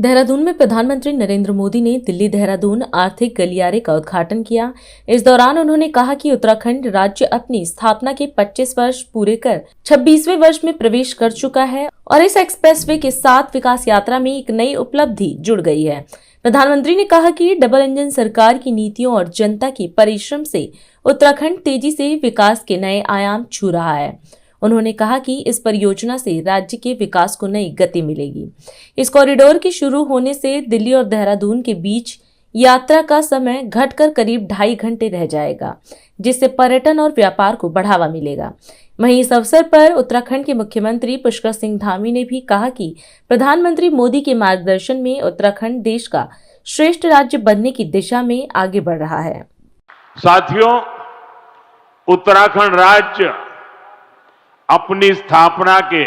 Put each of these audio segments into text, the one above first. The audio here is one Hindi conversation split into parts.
देहरादून में प्रधानमंत्री नरेंद्र मोदी ने दिल्ली देहरादून आर्थिक गलियारे का उद्घाटन किया। इस दौरान उन्होंने कहा कि उत्तराखंड राज्य अपनी स्थापना के 25 वर्ष पूरे कर 26वें वर्ष में प्रवेश कर चुका है और इस एक्सप्रेसवे के साथ विकास यात्रा में एक नई उपलब्धि जुड़ गई है। प्रधानमंत्री ने कहा कि डबल इंजन सरकार की नीतियों और जनता के परिश्रम से उत्तराखंड तेजी से विकास के नए आयाम छू रहा है। उन्होंने कहा कि इस परियोजना से राज्य के विकास को नई गति मिलेगी। इस कॉरिडोर के शुरू होने से दिल्ली और देहरादून के बीच यात्रा का समय घटकर करीब 2.5 घंटे रह जाएगा, जिससे पर्यटन और व्यापार को बढ़ावा मिलेगा। वहीं इस अवसर पर उत्तराखंड के मुख्यमंत्री पुष्कर सिंह धामी ने भी कहा कि प्रधानमंत्री मोदी के मार्गदर्शन में उत्तराखंड देश का श्रेष्ठ राज्य बनने की दिशा में आगे बढ़ रहा है। साथियों, उत्तराखंड राज्य अपनी स्थापना के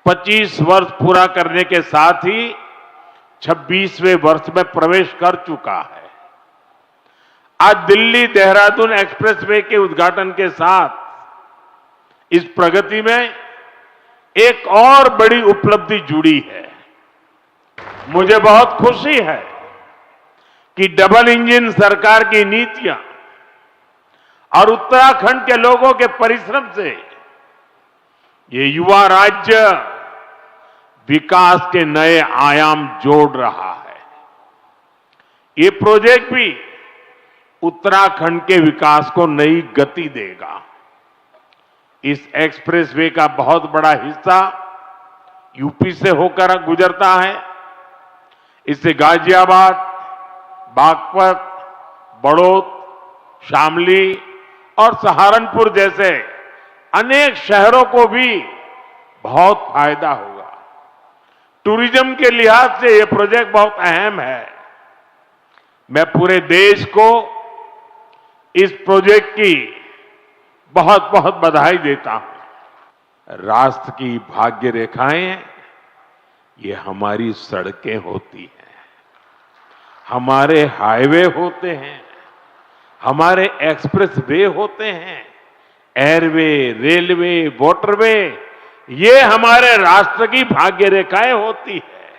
25 वर्ष पूरा करने के साथ ही 26वें वर्ष में प्रवेश कर चुका है। आज दिल्ली देहरादून एक्सप्रेसवे के उद्घाटन के साथ इस प्रगति में एक और बड़ी उपलब्धि जुड़ी है। मुझे बहुत खुशी है कि डबल इंजन सरकार की नीतियां और उत्तराखंड के लोगों के परिश्रम से ये युवा राज्य विकास के नए आयाम जोड़ रहा है। ये प्रोजेक्ट भी उत्तराखंड के विकास को नई गति देगा। इस एक्सप्रेसवे का बहुत बड़ा हिस्सा यूपी से होकर गुजरता है। इससे गाजियाबाद, बागपत, बड़ौद, शामली और सहारनपुर जैसे अनेक शहरों को भी बहुत फायदा होगा। टूरिज्म के लिहाज से यह प्रोजेक्ट बहुत अहम है। मैं पूरे देश को इस प्रोजेक्ट की बहुत बहुत बधाई देता हूं। राष्ट्र की भाग्य रेखाएं ये हमारी सड़कें होती हैं, हमारे हाईवे होते हैं, हमारे एक्सप्रेस वे होते हैं, एयरवे, रेलवे, वाटरवे, ये हमारे राष्ट्र की भाग्य रेखाएं होती है।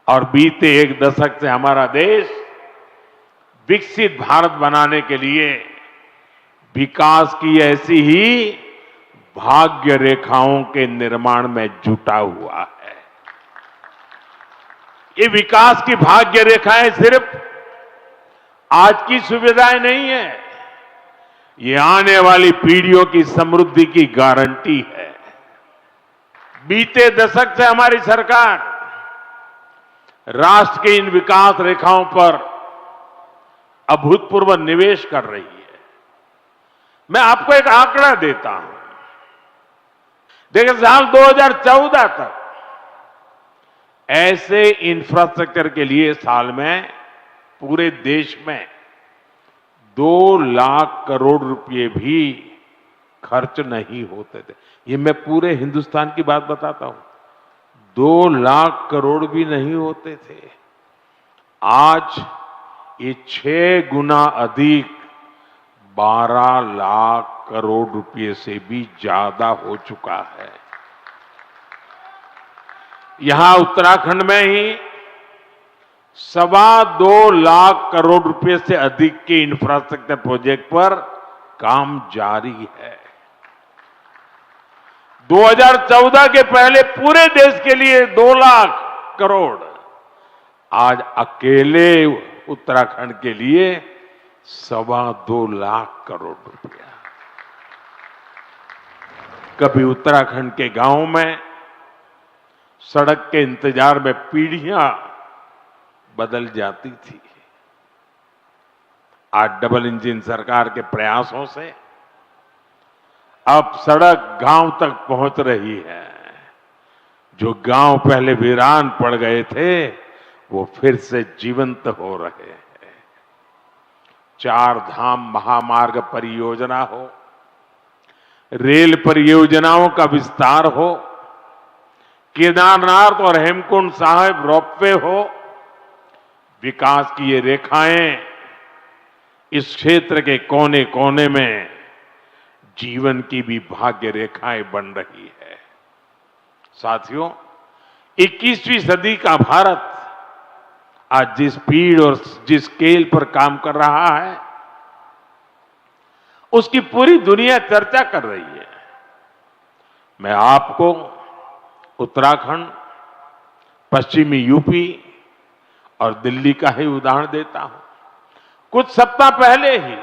और बीते एक दशक से हमारा देश विकसित भारत बनाने के लिए विकास की ऐसी ही भाग्य रेखाओं के निर्माण में जुटा हुआ है। ये विकास की भाग्य रेखाएं सिर्फ आज की सुविधाएं नहीं है, ये आने वाली पीढ़ियों की समृद्धि की गारंटी है। बीते दशक से हमारी सरकार राष्ट्र के इन विकास रेखाओं पर अभूतपूर्व निवेश कर रही है। मैं आपको एक आंकड़ा देता हूं। देखिए, साल 2014 तक ऐसे इंफ्रास्ट्रक्चर के लिए साल में पूरे देश में 2 लाख करोड़ रुपए भी खर्च नहीं होते थे। ये मैं पूरे हिंदुस्तान की बात बताता हूं। 2 लाख करोड़ भी नहीं होते थे। आज ये 6 गुना अधिक 12 लाख करोड़ रुपए से भी ज्यादा हो चुका है। यहां उत्तराखंड में ही 2.25 लाख करोड़ रुपए से अधिक के इंफ्रास्ट्रक्चर प्रोजेक्ट पर काम जारी है। 2014 के पहले पूरे देश के लिए 2 लाख करोड़, आज अकेले उत्तराखंड के लिए 2.25 लाख करोड़ रुपया। कभी उत्तराखंड के गांव में सड़क के इंतजार में पीढ़ियां बदल जाती थी। आज डबल इंजन सरकार के प्रयासों से अब सड़क गांव तक पहुंच रही है। जो गांव पहले वीरान पड़ गए थे वो फिर से जीवंत हो रहे हैं। 4 धाम महामार्ग परियोजना हो, रेल परियोजनाओं का विस्तार हो, केदारनाथ और हेमकुंड साहिब रोपवे हो, विकास की ये रेखाएं इस क्षेत्र के कोने कोने में जीवन की भी भाग्य रेखाएं बन रही है। साथियों, 21वीं सदी का भारत आज जिस स्पीड और जिस स्केल पर काम कर रहा है, उसकी पूरी दुनिया चर्चा कर रही है। मैं आपको उत्तराखंड, पश्चिमी यूपी और दिल्ली का ही उदाहरण देता हूं। कुछ सप्ताह पहले ही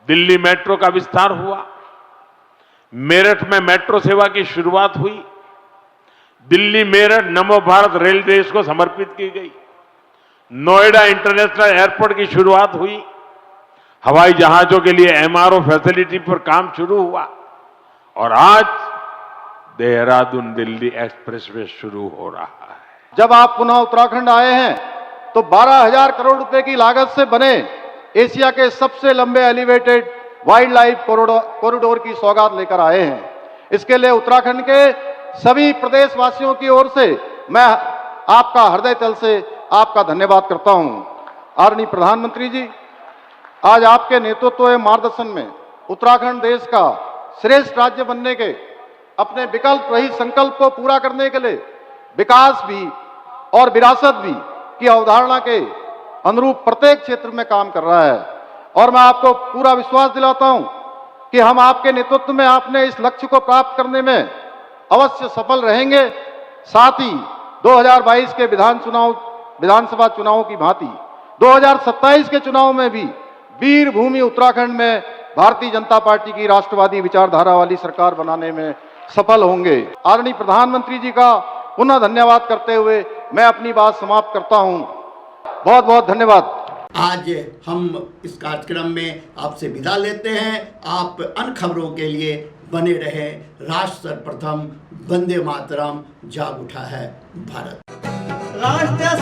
दिल्ली मेट्रो का विस्तार हुआ, मेरठ में मेट्रो सेवा की शुरुआत हुई, दिल्ली मेरठ नमो भारत रेल देश को समर्पित की गई, नोएडा इंटरनेशनल एयरपोर्ट की शुरुआत हुई, हवाई जहाजों के लिए एमआरओ फैसिलिटी पर काम शुरू हुआ और आज देहरादून दिल्ली एक्सप्रेसवे शुरू हो रहा है। जब आप पुनः उत्तराखंड आए हैं तो 12,000 करोड़ रुपए की लागत से बने एशिया के सबसे लंबे एलिवेटेड वाइल्ड लाइफ कॉरिडोर की सौगात लेकर आए हैं। इसके लिए उत्तराखंड के सभी प्रदेशवासियों की ओर से मैं आपका हृदय तल से आपका धन्यवाद करता हूं। आदरणीय प्रधानमंत्री जी, आज आपके नेतृत्व एवं मार्गदर्शन में उत्तराखंड देश का श्रेष्ठ राज्य बनने के अपने विकल्प रहित संकल्प को पूरा करने के लिए विकास भी और विरासत भी की अवधारणा के अनुरूप प्रत्येक क्षेत्र में काम कर रहा है और मैं आपको पूरा विश्वास दिलाता हूं कि हम आपके नेतृत्व में आपने इस लक्ष्य को प्राप्त करने में अवश्य सफल रहेंगे। साथ ही 2022 के विधानसभा चुनावों की भांति 2027 के चुनाव में भी वीर भूमि उत्तराखंड में भारतीय जनता पार्टी की राष्ट्रवादी विचारधारा वाली सरकार बनाने में सफल होंगे। आदरणीय प्रधानमंत्री जी का पुनः धन्यवाद करते हुए मैं अपनी बात समाप्त करता हूं। बहुत बहुत धन्यवाद। आज हम इस कार्यक्रम में आपसे विदा लेते हैं। आप अन्य खबरों के लिए बने रहे। राष्ट्र सर्वप्रथम, वंदे मातरम, जाग उठा है भारत। राष्ट्र